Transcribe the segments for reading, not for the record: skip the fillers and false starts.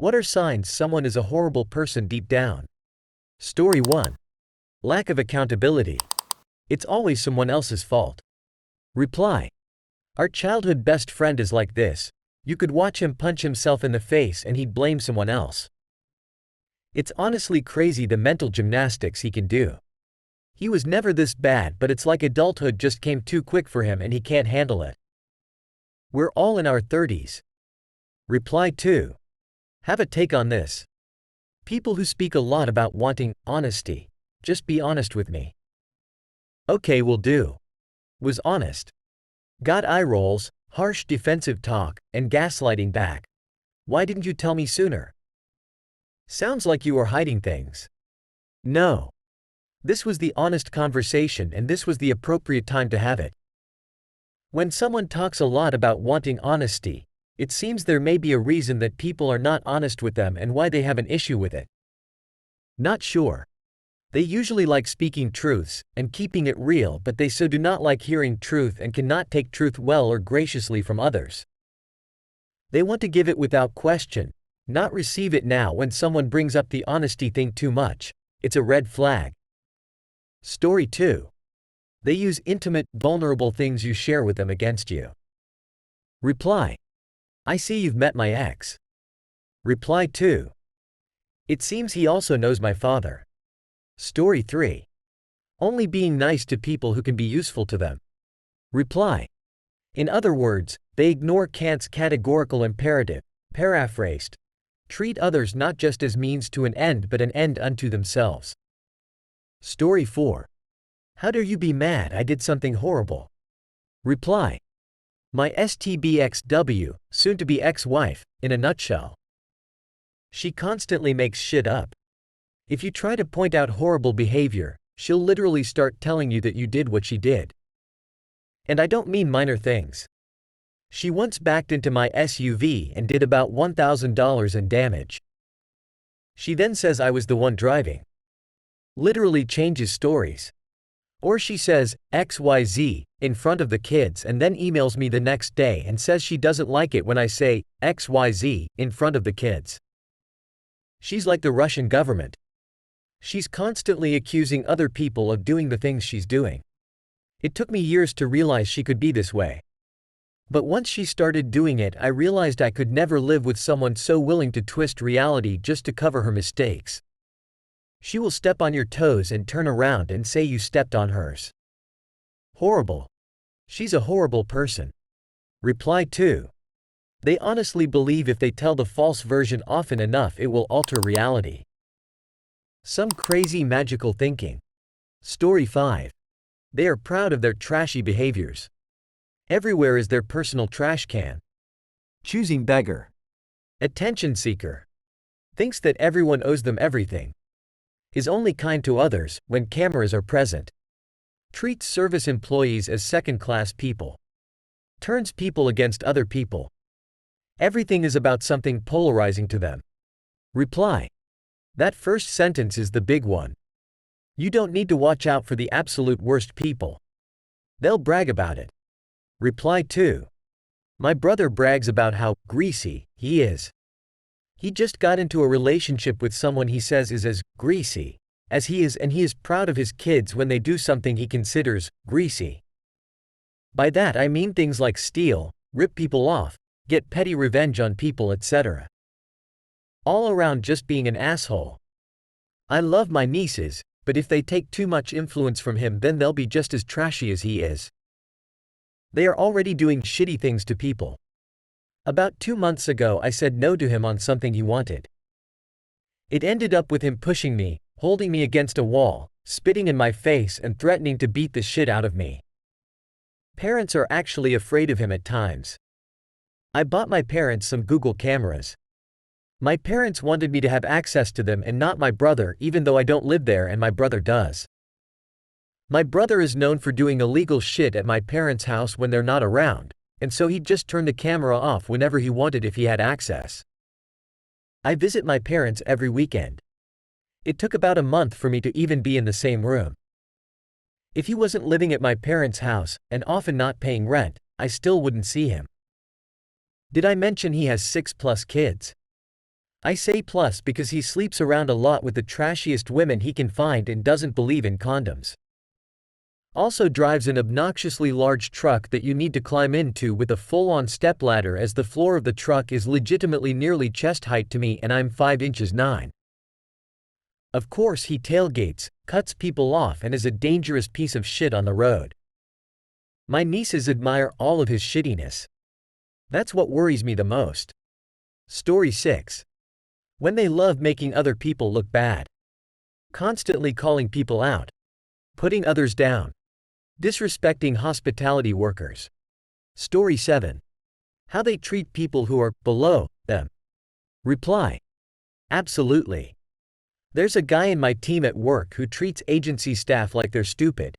What are signs someone is a horrible person deep down? Story 1. Lack of accountability. It's always someone else's fault. Reply. Our childhood best friend is like this. You could watch him punch himself in the face and he'd blame someone else. It's honestly crazy the mental gymnastics he can do. He was never this bad, but it's like adulthood just came too quick for him and he can't handle it. We're all in our 30s. Reply 2. Have a take on this. People who speak a lot about wanting honesty. Just be honest with me. Okay, will do. Was honest. Got eye rolls, harsh defensive talk, and gaslighting back. Why didn't you tell me sooner? Sounds like you were hiding things. No. This was the honest conversation and this was the appropriate time to have it. When someone talks a lot about wanting honesty, it seems there may be a reason that people are not honest with them and why they have an issue with it. Not sure. They usually like speaking truths and keeping it real, but they so do not like hearing truth and cannot take truth well or graciously from others. They want to give it without question, not receive it. Now when someone brings up the honesty thing too much, it's a red flag. Story 2. They use intimate, vulnerable things you share with them against you. Reply. I see you've met my ex. Reply 2. It seems he also knows my father. Story 3. Only being nice to people who can be useful to them. Reply. In other words, they ignore Kant's categorical imperative, paraphrased. Treat others not just as means to an end but an end unto themselves. Story 4. How dare you be mad I did something horrible? Reply. My STBXW, soon-to-be ex-wife, in a nutshell. She constantly makes shit up. If you try to point out horrible behavior, she'll literally start telling you that you did what she did. And I don't mean minor things. She once backed into my SUV and did about $1,000 in damage. She then says I was the one driving. Literally changes stories. Or she says, XYZ, in front of the kids and then emails me the next day and says she doesn't like it when I say, XYZ, in front of the kids. She's like the Russian government. She's constantly accusing other people of doing the things she's doing. It took me years to realize she could be this way. But once she started doing it, I realized I could never live with someone so willing to twist reality just to cover her mistakes. She will step on your toes and turn around and say you stepped on hers. Horrible. She's a horrible person. Reply 2. They honestly believe if they tell the false version often enough it will alter reality. Some crazy magical thinking. Story 5. They are proud of their trashy behaviors. Everywhere is their personal trash can. Choosing beggar. Attention seeker. Thinks that everyone owes them everything. Is only kind to others when cameras are present. Treats service employees as second-class people. Turns people against other people. Everything is about something polarizing to them. Reply. That first sentence is the big one. You don't need to watch out for the absolute worst people. They'll brag about it. Reply 2. My brother brags about how greasy he is. He just got into a relationship with someone he says is as greasy as he is, and he is proud of his kids when they do something he considers greasy. By that I mean things like steal, rip people off, get petty revenge on people, etc. All around just being an asshole. I love my nieces, but if they take too much influence from him then they'll be just as trashy as he is. They are already doing shitty things to people. About 2 months ago I said no to him on something he wanted. It ended up with him pushing me, holding me against a wall, spitting in my face and threatening to beat the shit out of me. Parents are actually afraid of him at times. I bought my parents some Google cameras. My parents wanted me to have access to them and not my brother, even though I don't live there and my brother does. My brother is known for doing illegal shit at my parents' house when they're not around. And so he'd just turn the camera off whenever he wanted if he had access. I visit my parents every weekend. It took about a month for me to even be in the same room. If he wasn't living at my parents' house, and often not paying rent, I still wouldn't see him. Did I mention he has 6+ kids? I say plus because he sleeps around a lot with the trashiest women he can find and doesn't believe in condoms. Also drives an obnoxiously large truck that you need to climb into with a full-on stepladder, as the floor of the truck is legitimately nearly chest height to me and I'm 5 inches 9. Of course he tailgates, cuts people off, and is a dangerous piece of shit on the road. My nieces admire all of his shittiness. That's what worries me the most. Story 6. When they love making other people look bad. Constantly calling people out. Putting others down. Disrespecting hospitality workers. Story 7. How they treat people who are below them. Reply. Absolutely. There's a guy in my team at work who treats agency staff like they're stupid.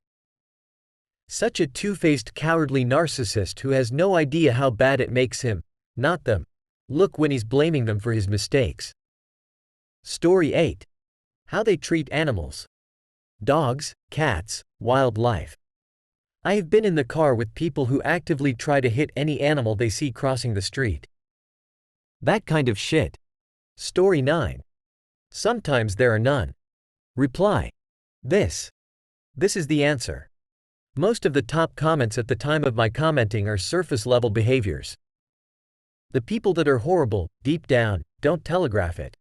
Such a two-faced cowardly narcissist who has no idea how bad it makes him, not them, look when he's blaming them for his mistakes. Story 8. How they treat animals. Dogs, cats, wildlife. I have been in the car with people who actively try to hit any animal they see crossing the street. That kind of shit. Story 9. Sometimes there are none. Reply. This is the answer. Most of the top comments at the time of my commenting are surface-level behaviors. The people that are horrible, deep down, don't telegraph it.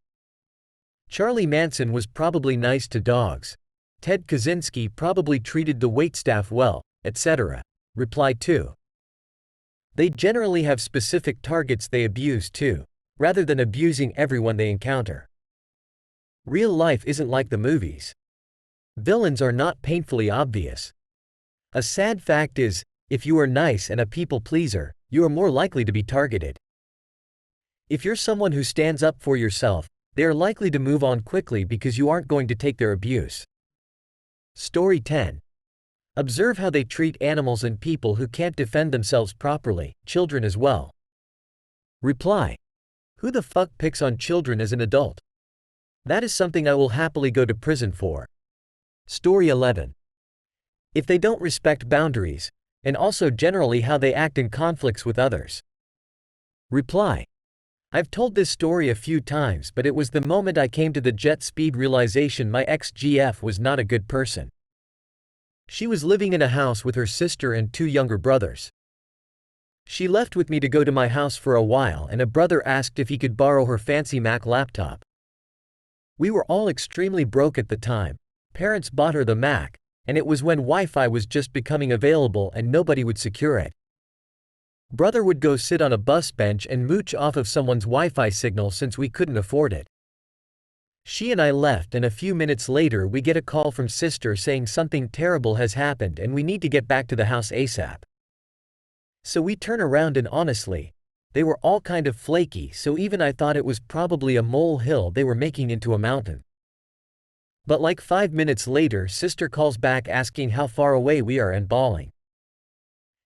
Charlie Manson was probably nice to dogs. Ted Kaczynski probably treated the waitstaff well, etc. Reply 2. They generally have specific targets they abuse too, rather than abusing everyone they encounter. Real life isn't like the movies. Villains are not painfully obvious. A sad fact is, if you are nice and a people pleaser, you are more likely to be targeted. If you're someone who stands up for yourself, they are likely to move on quickly because you aren't going to take their abuse. Story 10. Observe how they treat animals and people who can't defend themselves properly, children as well. Reply. Who the fuck picks on children as an adult? That is something I will happily go to prison for. Story 11. If they don't respect boundaries, and also generally how they act in conflicts with others. Reply. I've told this story a few times, but it was the moment I came to the jet speed realization my ex-GF was not a good person. She was living in a house with her sister and 2 younger brothers. She left with me to go to my house for a while, and a brother asked if he could borrow her fancy Mac laptop. We were all extremely broke at the time. Parents bought her the Mac, and it was when Wi-Fi was just becoming available and nobody would secure it. Brother would go sit on a bus bench and mooch off of someone's Wi-Fi signal since we couldn't afford it. She and I left, and a few minutes later we get a call from sister saying something terrible has happened and we need to get back to the house ASAP. So we turn around, and honestly, they were all kind of flaky, so even I thought it was probably a molehill they were making into a mountain. But like 5 minutes later, sister calls back asking how far away we are and bawling.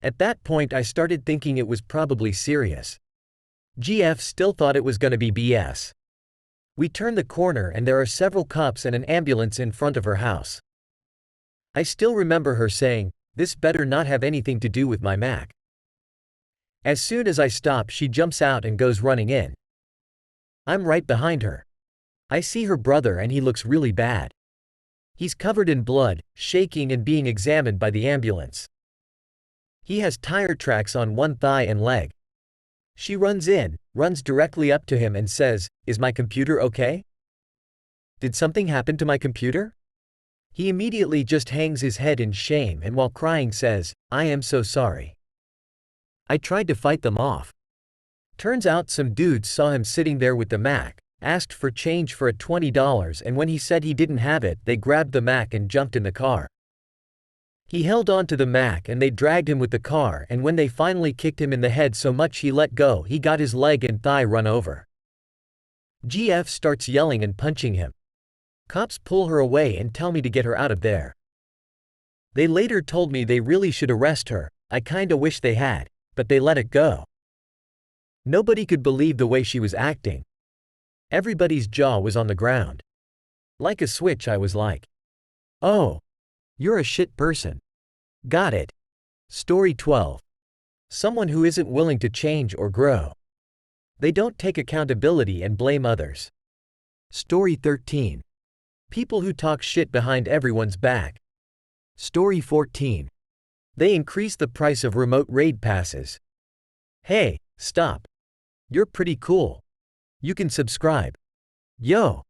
At that point I started thinking it was probably serious. GF still thought it was gonna be BS. We turn the corner and there are several cops and an ambulance in front of her house. I still remember her saying, "This better not have anything to do with my Mac." As soon as I stop, she jumps out and goes running in. I'm right behind her. I see her brother and he looks really bad. He's covered in blood, shaking and being examined by the ambulance. He has tire tracks on one thigh and leg. She runs directly up to him and says, "Is my computer okay? Did something happen to my computer?" He immediately just hangs his head in shame and while crying says, "I am so sorry." I tried to fight them off. Turns out some dudes saw him sitting there with the Mac, asked for change for a $20, and when he said he didn't have it, they grabbed the Mac and jumped in the car. He held on to the Mac and they dragged him with the car, and when they finally kicked him in the head so much he let go, he got his leg and thigh run over. GF starts yelling and punching him. Cops pull her away and tell me to get her out of there. They later told me they really should arrest her. I kinda wish they had, but they let it go. Nobody could believe the way she was acting. Everybody's jaw was on the ground. Like a switch, I was like, "Oh, you're a shit person. Got it." Story 12. Someone who isn't willing to change or grow. They don't take accountability and blame others. Story 13. People who talk shit behind everyone's back. Story 14. They increase the price of remote raid passes. Hey, stop. You're pretty cool. You can subscribe. Yo.